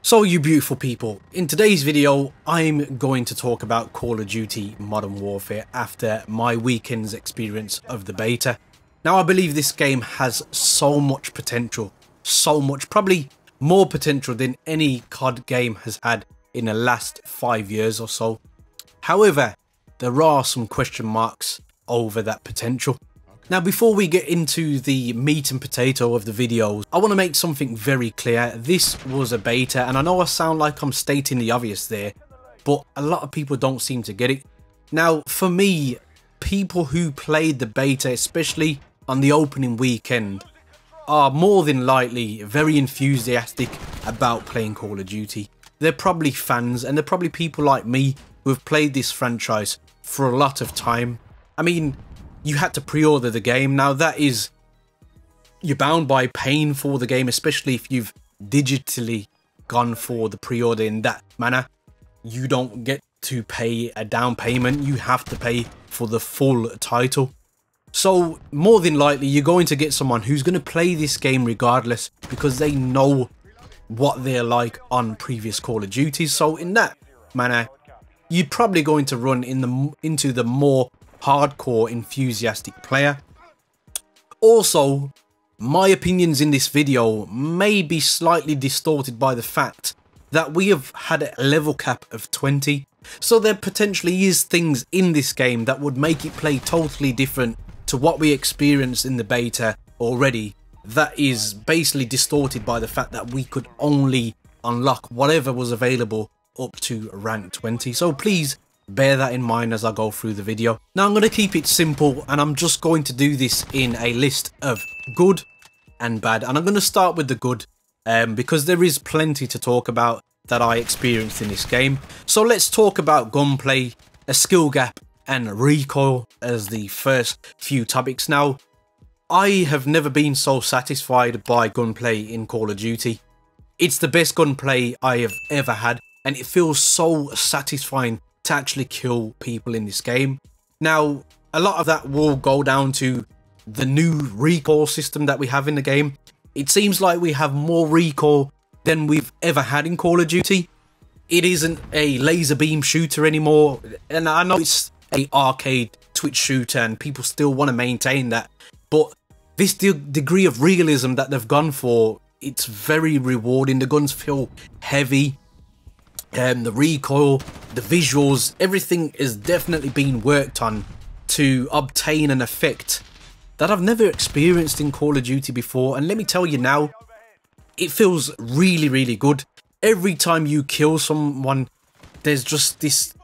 So you beautiful people, in today's video I'm going to talk about Call of Duty Modern Warfare after my weekend's experience of the beta. Now I believe this game has so much potential, so much, probably more potential than any COD game has had in the last 5 years or so. However, there are some question marks over that potential. Now before we get into the meat and potato of the videos, I want to make something very clear. This was a beta, and I know I sound like I'm stating the obvious there, but a lot of people don't seem to get it. Now for me, people who played the beta, especially on the opening weekend, are more than likely very enthusiastic about playing Call of Duty. They're probably fans, and they're probably people like me who have played this franchise for a lot of time. I mean, you had to pre-order the game. Now that is, you're bound by paying for the game, especially if you've digitally gone for the pre-order in that manner. You don't get to pay a down payment, you have to pay for the full title. So more than likely you're going to get someone who's going to play this game regardless, because they know what they're like on previous Call of Duties. So in that manner, you're probably going to run into the more hardcore enthusiastic player. Also, my opinions in this video may be slightly distorted by the fact that we have had a level cap of 20, so there potentially is things in this game that would make it play totally different to what we experienced in the beta already. That is basically distorted by the fact that we could only unlock whatever was available up to rank 20, so please bear that in mind as I go through the video. Now I'm going to keep it simple, and I'm just going to do this in a list of good and bad, and I'm going to start with the good because there is plenty to talk about that I experienced in this game. So let's talk about gunplay, a skill gap and recoil as the first few topics. Now I have never been so satisfied by gunplay in Call of Duty. It's the best gunplay I have ever had, and it feels so satisfying to actually kill people in this game. Now a lot of that will go down to the new recoil system that we have in the game. It seems like we have more recoil than we've ever had in Call of Duty. It isn't a laser beam shooter anymore, and I know it's a arcade twitch shooter and people still want to maintain that, but this degree of realism that they've gone for, it's very rewarding. The guns feel heavy, the recoil, the visuals, everything is definitely being worked on to obtain an effect that I've never experienced in Call of Duty before. And let me tell you now, it feels really good. Every time you kill someone, there's just this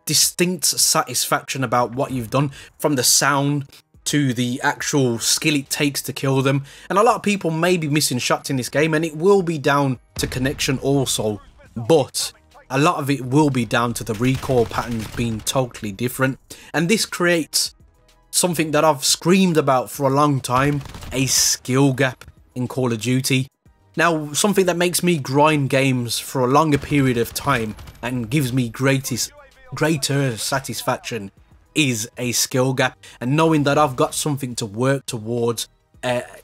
distinct satisfaction about what you've done, from the sound to the actual skill it takes to kill them. And a lot of people may be missing shots in this game, and it will be down to connection also, but a lot of it will be down to the recoil patterns being totally different. And this creates something that I've screamed about for a long time, a skill gap in Call of Duty. Now something that makes me grind games for a longer period of time and gives me greater satisfaction is a skill gap, and knowing that I've got something to work towards,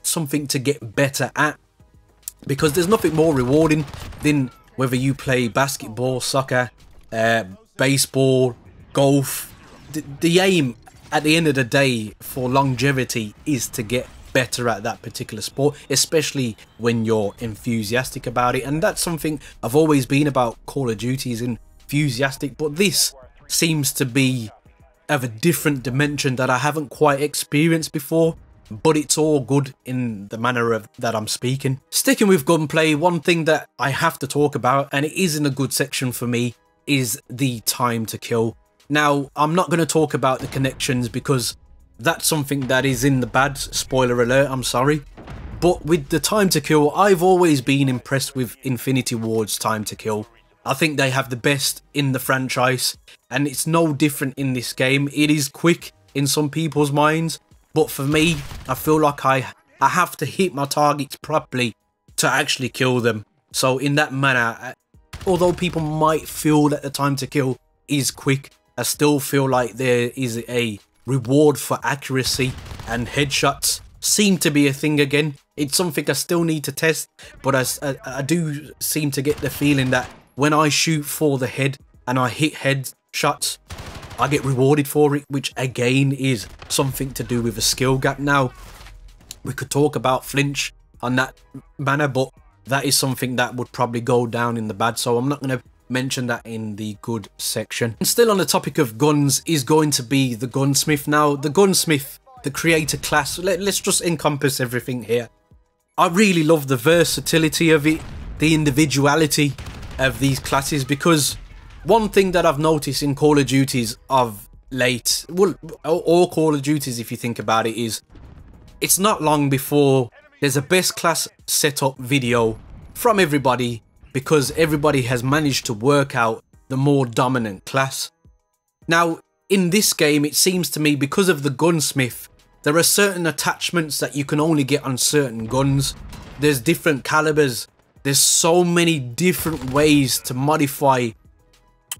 something to get better at, because there's nothing more rewarding than whether you play basketball, soccer, baseball, golf. The aim at the end of the day for longevity is to get better at that particular sport, especially when you're enthusiastic about it. And that's something I've always been about Call of Duty, is enthusiastic, but this seems to be of a different dimension that I haven't quite experienced before. But it's all good in the manner of that I'm speaking. Sticking with gunplay, one thing that I have to talk about, and it is in a good section for me, is the time to kill. Now I'm not going to talk about the connections because that's something that is in the bad, spoiler alert, I'm sorry. But with the time to kill, I've always been impressed with Infinity Ward's time to kill. I think they have the best in the franchise, and it's no different in this game. It is quick in some people's minds, but for me, I feel like I have to hit my targets properly to actually kill them. So in that manner, although people might feel that the time to kill is quick, I still feel like there is a reward for accuracy, and headshots seem to be a thing again. It's something I still need to test, but I do seem to get the feeling that when I shoot for the head and I hit head shots, I get rewarded for it, which again is something to do with a skill gap. Now, we could talk about flinch on that manner, but that is something that would probably go down in the bad, so I'm not going to mention that in the good section. And still on the topic of guns is going to be the gunsmith. Now, the gunsmith, the creator class, let's just encompass everything here. I really love the versatility of it, the individuality of these classes, because one thing that I've noticed in Call of Duties of late, well, all Call of Duties if you think about it, is it's not long before there's a best class setup video from everybody, because everybody has managed to work out the more dominant class. Now, in this game, it seems to me, because of the gunsmith, there are certain attachments that you can only get on certain guns. There's different calibers. There's so many different ways to modify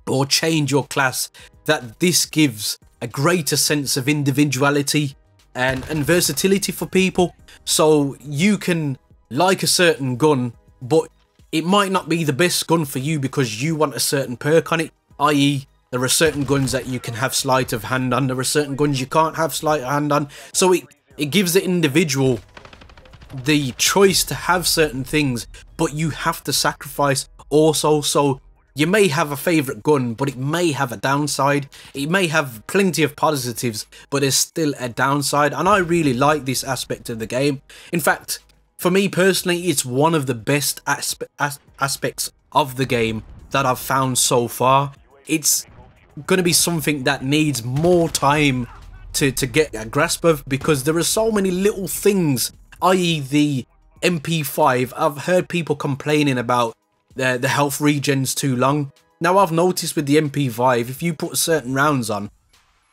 or change your class that this gives a greater sense of individuality and versatility for people. So you can like a certain gun, but it might not be the best gun for you because you want a certain perk on it, i.e. there are certain guns that you can have sleight of hand on, there are certain guns you can't have sleight of hand on. So it gives the individual the choice to have certain things, but you have to sacrifice also. So you may have a favourite gun, but it may have a downside. It may have plenty of positives, but there's still a downside. And I really like this aspect of the game. In fact, for me personally, it's one of the best aspects of the game that I've found so far. It's going to be something that needs more time to get a grasp of, because there are so many little things, i.e. the MP5. I've heard people complaining about the health regen's too long. Now, I've noticed with the MP5, if you put certain rounds on,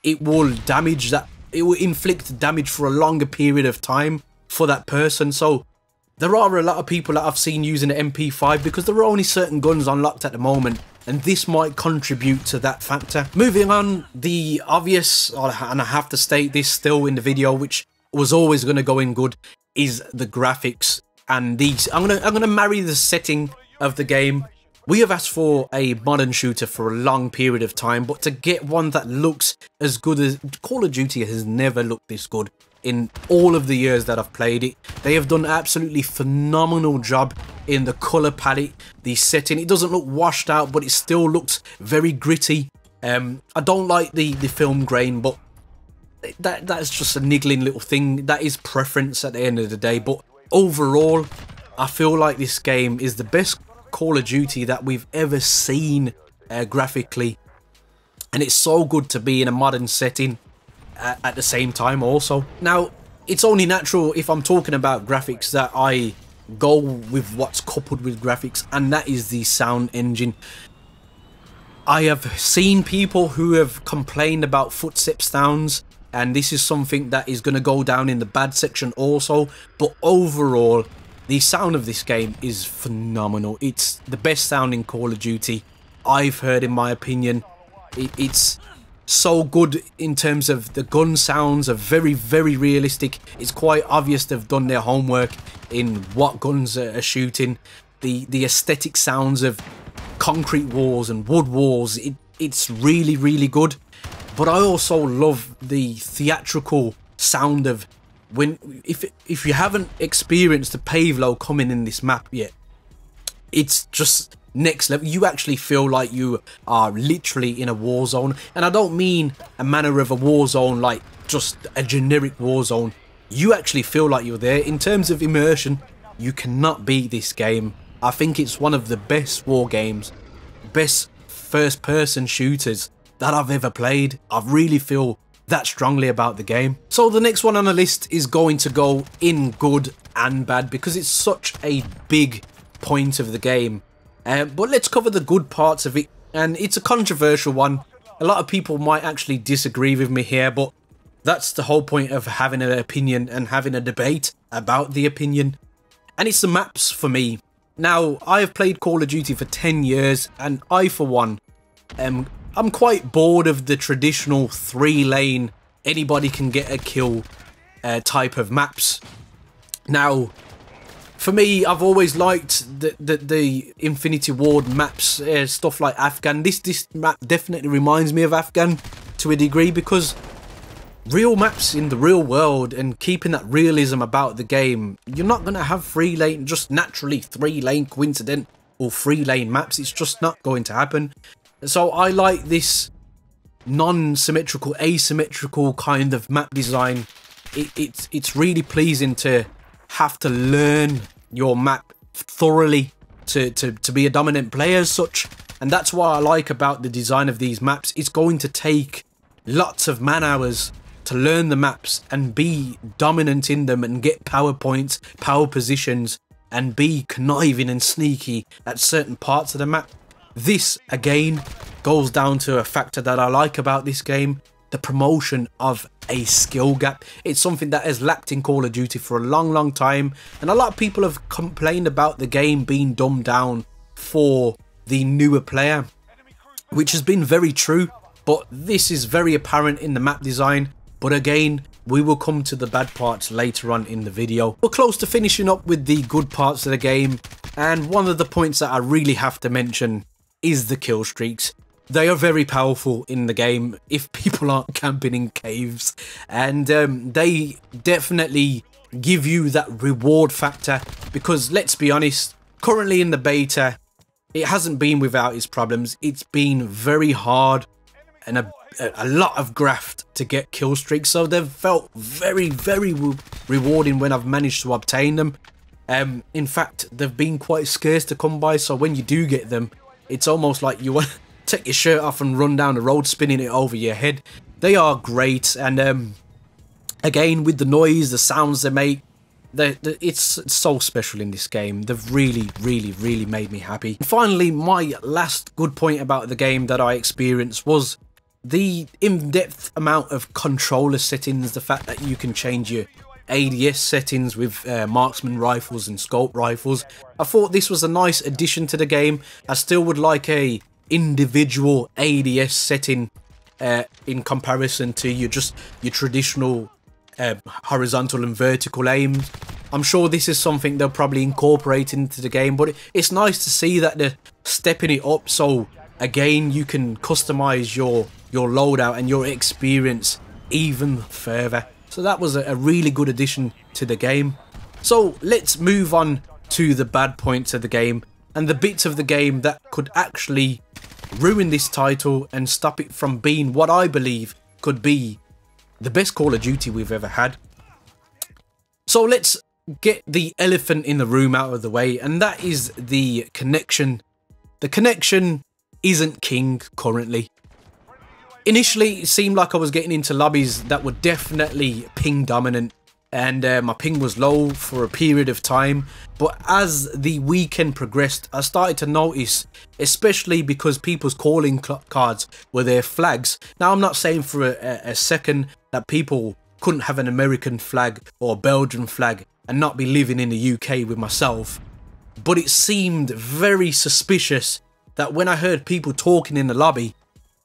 it will damage that, it will inflict damage for a longer period of time for that person. So there are a lot of people that I've seen using the MP5 because there are only certain guns unlocked at the moment, and this might contribute to that factor. Moving on, the obvious, and I have to state this still in the video, which was always going to go in good, is the graphics. And these, I'm gonna marry the setting of the game. We have asked for a modern shooter for a long period of time, but to get one that looks as good as Call of Duty has never looked this good in all of the years that I've played it. They have done an absolutely phenomenal job in the color palette, the setting. It doesn't look washed out, but it still looks very gritty. I don't like the film grain, but that's just a niggling little thing. That is preference at the end of the day. But overall, I feel like this game is the best Call of Duty that we've ever seen graphically, and it's so good to be in a modern setting at the same time also. Now, it's only natural if I'm talking about graphics that I go with what's coupled with graphics, and that is the sound engine. I have seen people who have complained about footstep sounds, and this is something that is going to go down in the bad section also, but overall the sound of this game is phenomenal. It's the best sounding Call of Duty I've heard, in my opinion. It's so good in terms of the gun sounds are very, very realistic. It's quite obvious they've done their homework in what guns are shooting. The aesthetic sounds of concrete walls and wood walls, it's really, really good. But I also love the theatrical sound of if you haven't experienced the payload coming in this map yet, it's just next level. You actually feel like you are literally in a war zone, and I don't mean a manner of a war zone like just a generic war zone. You actually feel like you're there. In terms of immersion, you cannot beat this game. I think it's one of the best war games, best first person shooters that I've ever played. I really feel that strongly about the game. So the next one on the list is going to go in good and bad because it's such a big point of the game. But let's cover the good parts of it, and it's a controversial one. A lot of people might actually disagree with me here, but that's the whole point of having an opinion and having a debate about the opinion. And it's the maps for me. Now, I have played Call of Duty for 10 years, and I, for one, I'm quite bored of the traditional 3-lane, anybody can get a kill type of maps. Now, For me, I've always liked the Infinity Ward maps, stuff like Afghan. This map definitely reminds me of Afghan to a degree, because real maps in the real world and keeping that realism about the game, you're not going to have 3-lane, just naturally 3-lane coincident or 3-lane maps. It's just not going to happen. So I like this non-symmetrical, asymmetrical kind of map design. It's really pleasing to have to learn your map thoroughly to be a dominant player as such. And that's what I like about the design of these maps. It's going to take lots of man hours to learn the maps and be dominant in them and get power points, power positions, and be conniving and sneaky at certain parts of the map. This again goes down to a factor that I like about this game: the promotion of a skill gap. It's something that has lacked in Call of Duty for a long time, and a lot of people have complained about the game being dumbed down for the newer player, which has been very true, but this is very apparent in the map design. But again, we will come to the bad parts later on in the video. We're close to finishing up with the good parts of the game, and one of the points that I really have to mention is the kill streaks. They are very powerful in the game if people aren't camping in caves, and they definitely give you that reward factor, because let's be honest, currently in the beta, it hasn't been without its problems. It's been very hard and a lot of graft to get kill streaks, so they've felt very rewarding when I've managed to obtain them. In fact, they've been quite scarce to come by, so when you do get them, it's almost like you want to take your shirt off and run down the road spinning it over your head. They are great, and again, with the noise, the sounds they make, it's so special in this game. They've really made me happy. And finally, my last good point about the game that I experienced was the in-depth amount of controller settings, the fact that you can change your ADS settings with marksman rifles and scope rifles. I thought this was a nice addition to the game. I still would like a individual ADS setting in comparison to your traditional horizontal and vertical aims. I'm sure this is something they'll probably incorporate into the game, but it's nice to see that they're stepping it up, so again you can customize your loadout and your experience even further. So that was a really good addition to the game. So let's move on to the bad points of the game and the bits of the game that could actually ruin this title and stop it from being what I believe could be the best Call of Duty we've ever had. So let's get the elephant in the room out of the way, and that is the connection. The connection isn't king currently. Initially, it seemed like I was getting into lobbies that were definitely ping dominant, and my ping was low for a period of time. But as the weekend progressed, I started to notice, especially because people's calling cards were their flags. Now, I'm not saying for a second that people couldn't have an American flag or a Belgian flag and not be living in the UK with myself, but it seemed very suspicious that when I heard people talking in the lobby,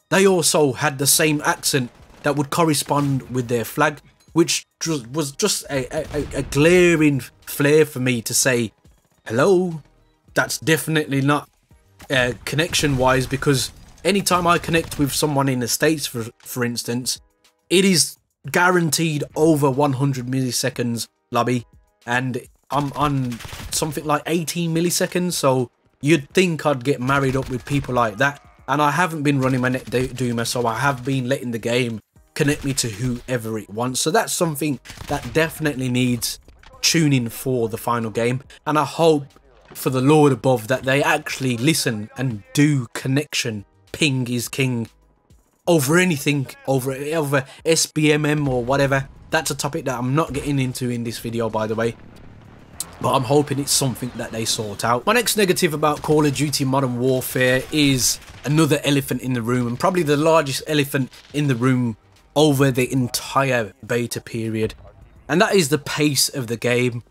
they also had the same accent that would correspond with their flag, which was just a glaring flare for me to say, hello, that's definitely not connection wise, because anytime I connect with someone in the States, for instance, it is guaranteed over 100 milliseconds lobby, and I'm on something like 18 milliseconds, so you'd think I'd get married up with people like that. And I haven't been running my net doomer, so I have been letting the game connect me to whoever it wants. So that's something that definitely needs tuning for the final game, and I hope for the Lord above that they actually listen and do connection. Ping is king over anything, over SBMM or whatever. That's a topic that I'm not getting into in this video, by the way, but I'm hoping it's something that they sort out. My next negative about Call of Duty Modern Warfare is another elephant in the room, and probably the largest elephant in the room over the entire beta period, and that is the pace of the game.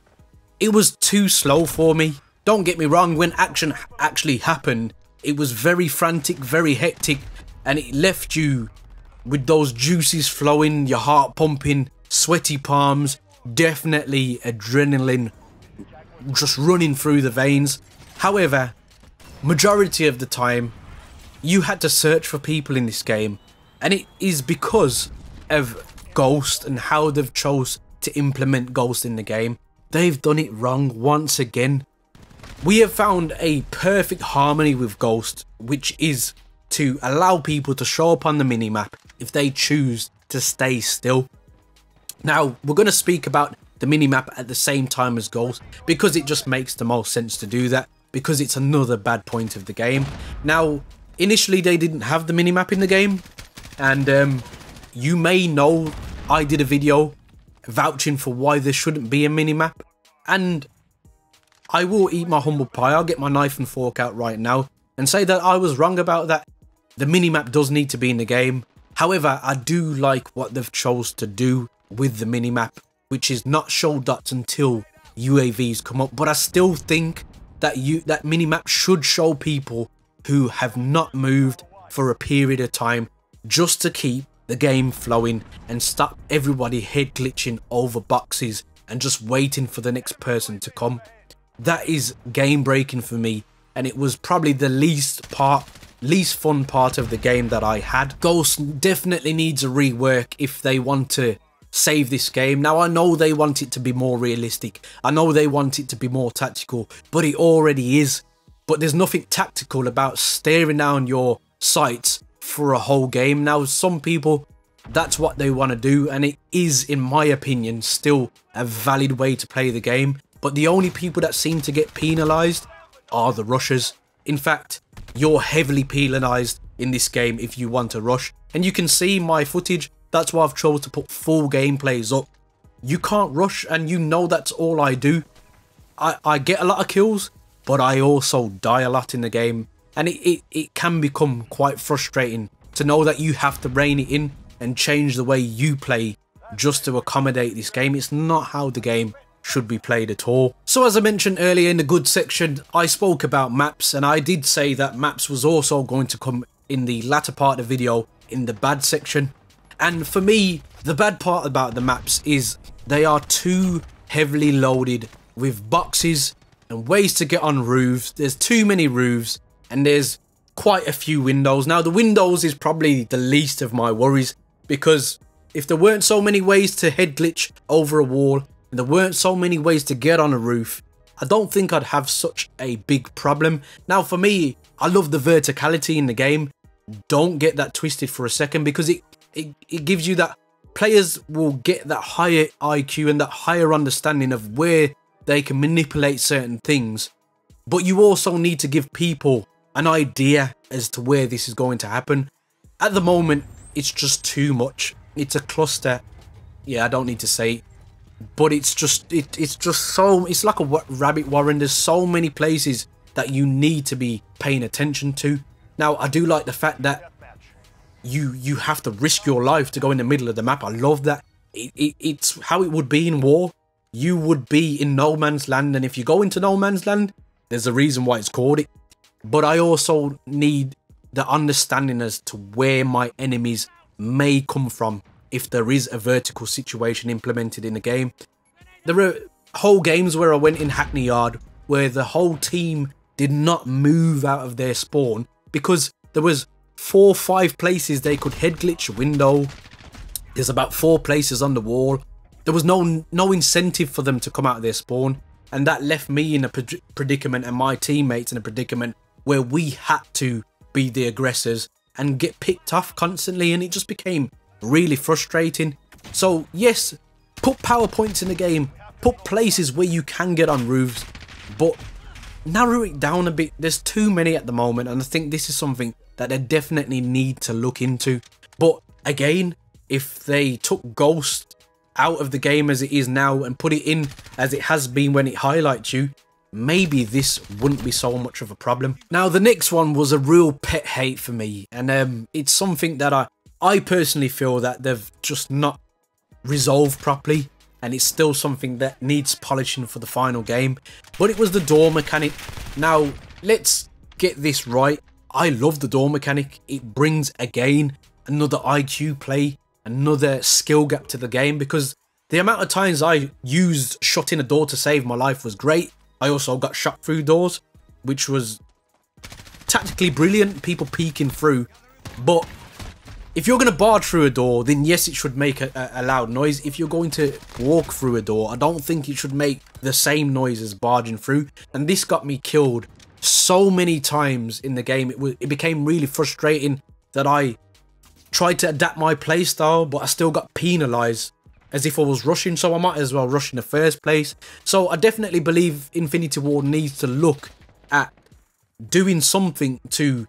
It was too slow for me. Don't get me wrong, when action actually happened, it was very frantic, very hectic, and it left you with those juices flowing, your heart pumping, sweaty palms, definitely adrenaline just running through the veins. However, majority of the time, you had to search for people in this game, and it is because of Ghost and how they've chose to implement Ghost in the game. They've done it wrong once again. We have found a perfect harmony with Ghost, which is to allow people to show up on the minimap if they choose to stay still. Now, we're going to speak about the minimap at the same time as Ghost because it just makes the most sense to do that, because it's another bad point of the game. Now, initially they didn't have the minimap in the game, and you may know I did a video vouching for why there shouldn't be a minimap, and I will eat my humble pie. I'll get my knife and fork out right now and say that I was wrong about that. The minimap does need to be in the game. However, I do like what they've chose to do with the minimap, which is not show dots until UAVs come up. But I still think that that minimap should show people who have not moved for a period of time, just to keep the game flowing and stop everybody head glitching over boxes and just waiting for the next person to come. That is game breaking for me, and it was probably the least fun part of the game that I had. Ghost definitely needs a rework if they want to save this game. Now, I know they want it to be more realistic, I know they want it to be more tactical, but it already is. But there's nothing tactical about staring down your sights for a whole game. Now, some people, that's what they want to do, and it is, in my opinion, still a valid way to play the game. But the only people that seem to get penalised are the rushers. In fact, you're heavily penalised in this game if you want to rush. And you can see my footage, that's why I've chosen to put full gameplays up. You can't rush, and you know that's all I do. I get a lot of kills, but I also die a lot in the game. And it can become quite frustrating to know that you have to rein it in and change the way you play just to accommodate this game. It's not how the game should be played at all. So as I mentioned earlier in the good section, I spoke about maps, and I did say that maps was also going to come in the latter part of the video in the bad section. And for me, the bad part about the maps is they are too heavily loaded with boxes and ways to get on roofs. There's too many roofs, and there's quite a few windows. Now, the windows is probably the least of my worries, because if there weren't so many ways to head glitch over a wall, and there weren't so many ways to get on a roof, I don't think I'd have such a big problem. Now, for me, I love the verticality in the game. Don't get that twisted for a second, because it gives you that players will get that higher IQ and that higher understanding of where they can manipulate certain things. But you also need to give people an idea as to where this is going to happen. At the moment, it's just too much. It's a cluster. Yeah, I don't need to say it. But it's just so, it's like a rabbit warren. There's so many places that you need to be paying attention to. Now, I do like the fact that you have to risk your life to go in the middle of the map. I love that. It's how it would be in war. You would be in no man's land, and if you go into no man's land, there's a reason why it's called it. But I also need the understanding as to where my enemies may come from if there is a vertical situation implemented in the game. There are whole games where I went in Hackney Yard where the whole team did not move out of their spawn because there was 4 or 5 places they could head glitch a window. There's about 4 places on the wall. There was no incentive for them to come out of their spawn, and that left me in a predicament and my teammates in a predicament where we had to be the aggressors and get picked off constantly, and it just became really frustrating. So yes, put PowerPoints in the game, put places where you can get on roofs, but narrow it down a bit. There's too many at the moment, and I think this is something that they definitely need to look into. But again, if they took Ghost out of the game as it is now and put it in as it has been when it highlights you, maybe this wouldn't be so much of a problem. Now, the next one was a real pet hate for me, and it's something that I personally feel that they've just not resolved properly, and it's still something that needs polishing for the final game. But it was the door mechanic. Now, let's get this right. I love the door mechanic. It brings, again, another IQ play, another skill gap to the game, because the amount of times I used shutting a door to save my life was great. I also got shot through doors, which was tactically brilliant, people peeking through. But if you're going to barge through a door, then yes, it should make a loud noise. If you're going to walk through a door, I don't think it should make the same noise as barging through. And this got me killed so many times in the game. It became really frustrating that I tried to adapt my playstyle, but I still got penalised as if I was rushing, so I might as well rush in the first place. So I definitely believe Infinity Ward needs to look at doing something to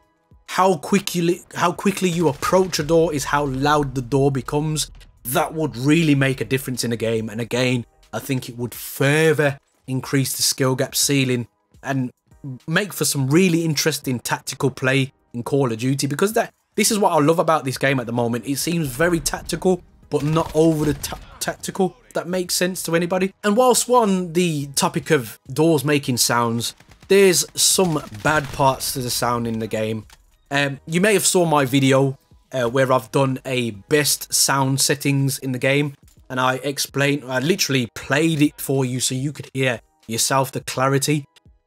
how quickly you approach a door is how loud the door becomes. That would really make a difference in the game. And again, I think it would further increase the skill gap ceiling and make for some really interesting tactical play in Call of Duty, because this is what I love about this game at the moment. It seems very tactical, but not over the tactical, if that makes sense to anybody. And whilst we're on the topic of doors making sounds, there's some bad parts to the sound in the game. You may have saw my video where I've done a best sound settings in the game, and I literally played it for you so you could hear yourself the clarity.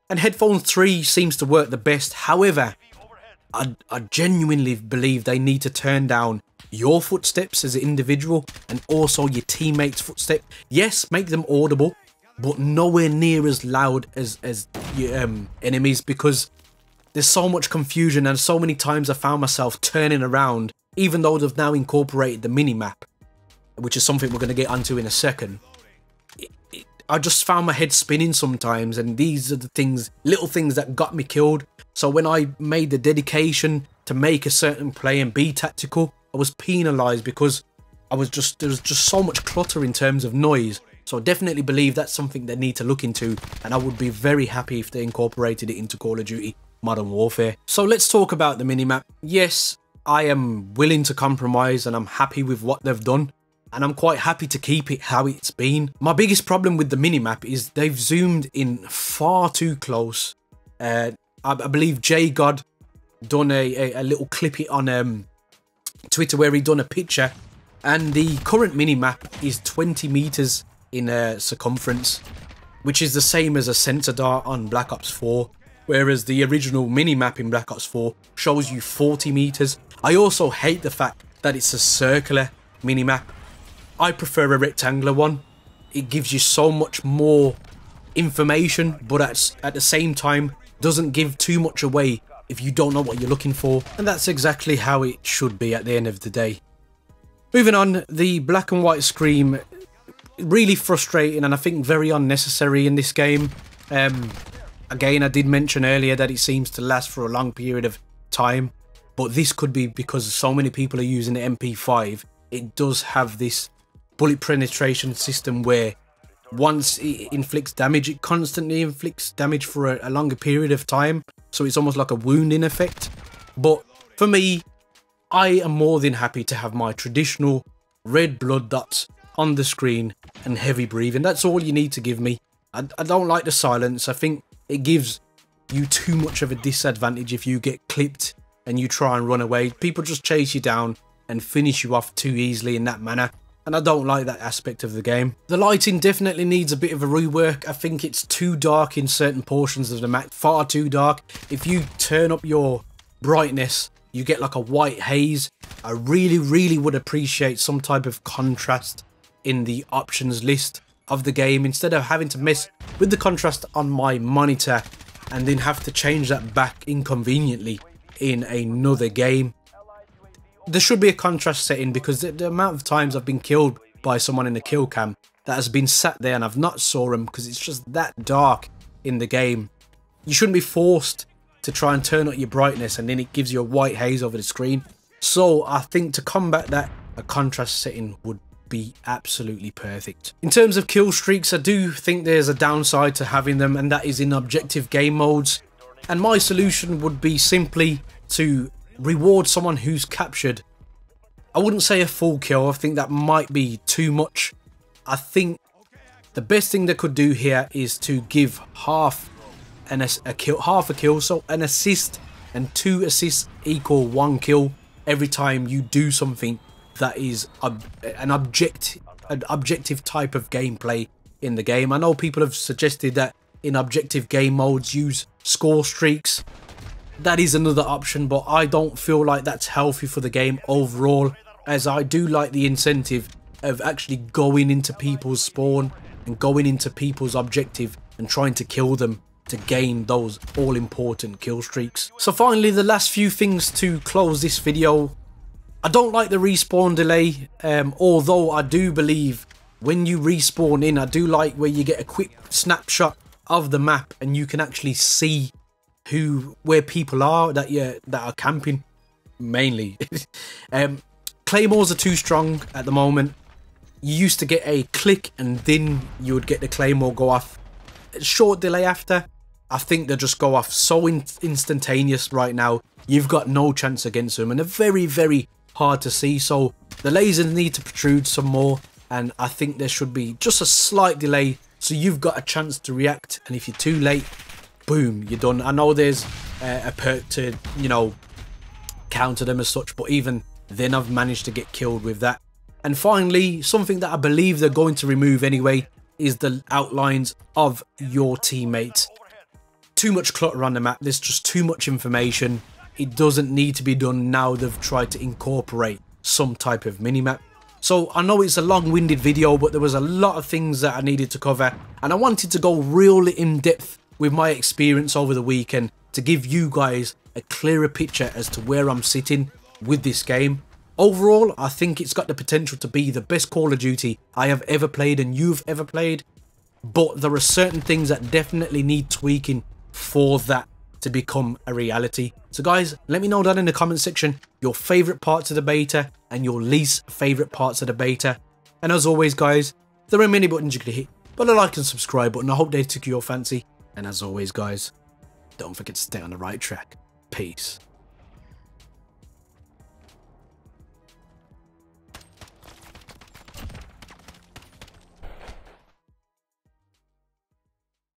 And Headphones 3 seems to work the best. However, I genuinely believe they need to turn down your footsteps as an individual and also your teammates' footsteps. Yes, make them audible, but nowhere near as loud as your enemies, because there's so much confusion, and so many times I found myself turning around, even though they've now incorporated the mini-map, which is something we're going to get onto in a second. I just found my head spinning sometimes, and these are the little things that got me killed. So when I made the dedication to make a certain play and be tactical, I was penalised because there was just so much clutter in terms of noise. So I definitely believe that's something they need to look into, and I would be very happy if they incorporated it into Call of Duty Modern Warfare. So let's talk about the minimap. Yes, I am willing to compromise, and I'm happy with what they've done, and I'm quite happy to keep it how it's been. My biggest problem with the minimap is they've zoomed in far too close. I believe J God done a little clippy on Twitter where he done a picture, and the current minimap is 20 meters in circumference, which is the same as a Censored on Black Ops 4, whereas the original minimap in Black Ops 4 shows you 40 meters. I also hate the fact that it's a circular minimap. I prefer a rectangular one. It gives you so much more information, but at the same time doesn't give too much away if you don't know what you're looking for, and that's exactly how it should be at the end of the day. Moving on, the black and white screen, really frustrating, and I think very unnecessary in this game. Again, I did mention earlier that it seems to last for a long period of time, but this could be because so many people are using the MP5. It does have this bullet penetration system where once it inflicts damage, it constantly inflicts damage for a longer period of time, so it's almost like a wounding effect. But for me, I am more than happy to have my traditional red blood dots on the screen and heavy breathing. That's all you need to give me. I don't like the silence. I think it gives you too much of a disadvantage if you get clipped and you try and run away. People just chase you down and finish you off too easily in that manner, and I don't like that aspect of the game. The lighting definitely needs a bit of a rework. I think it's too dark in certain portions of the map, far too dark. If you turn up your brightness, you get like a white haze. I really would appreciate some type of contrast in the options list of the game, instead of having to mess with the contrast on my monitor and then have to change that back inconveniently in another game. There should be a contrast setting, because the amount of times I've been killed by someone in the kill cam that has been sat there and I've not saw them because it's just that dark in the game. You shouldn't be forced to try and turn up your brightness and then it gives you a white haze over the screen. So I think to combat that, a contrast setting would be absolutely perfect. In terms of kill streaks, I do think there's a downside to having them, and that is in objective game modes. And my solution would be simply to reward someone who's captured, I wouldn't say a full kill, I think that might be too much. I think the best thing they could do here is to give half a kill, so an assist and 2 assists equal 1 kill every time you do something that is an objective type of gameplay in the game. I know people have suggested that in objective game modes, use score streaks. That is another option, but I don't feel like that's healthy for the game overall, as I do like the incentive of actually going into people's spawn and going into people's objective and trying to kill them to gain those all important kill streaks. So finally, the last few things to close this video. I don't like the respawn delay, although I do believe when you respawn in, I do like where you get a quick snapshot of the map and you can actually see where people are that are camping mainly. Claymores are too strong at the moment. You used to get a click and then you would get the claymore go off. Short delay after. I think they just go off so instantaneous right now. You've got no chance against them and they're very, very hard to see. So the lasers need to protrude some more, and I think there should be just a slight delay so you've got a chance to react. And if you're too late, boom, you're done. I know there's a perk to, you know, counter them as such, but even then I've managed to get killed with that. And finally, something that I believe they're going to remove anyway is the outlines of your teammates. Too much clutter on the map, there's just too much information. It doesn't need to be done now they've tried to incorporate some type of minimap. So I know it's a long-winded video, but there was a lot of things that I needed to cover, and I wanted to go real in depth with my experience over the weekend to give you guys a clearer picture as to where I'm sitting with this game. Overall, I think it's got the potential to be the best Call of Duty I have ever played and you've ever played, but there are certain things that definitely need tweaking for that to become a reality. So guys, let me know down in the comment section your favourite parts of the beta and your least favourite parts of the beta. And as always guys, there are many buttons you could hit, but a like and subscribe button, I hope they took your fancy. And as always guys, don't forget to stay on the right track. Peace.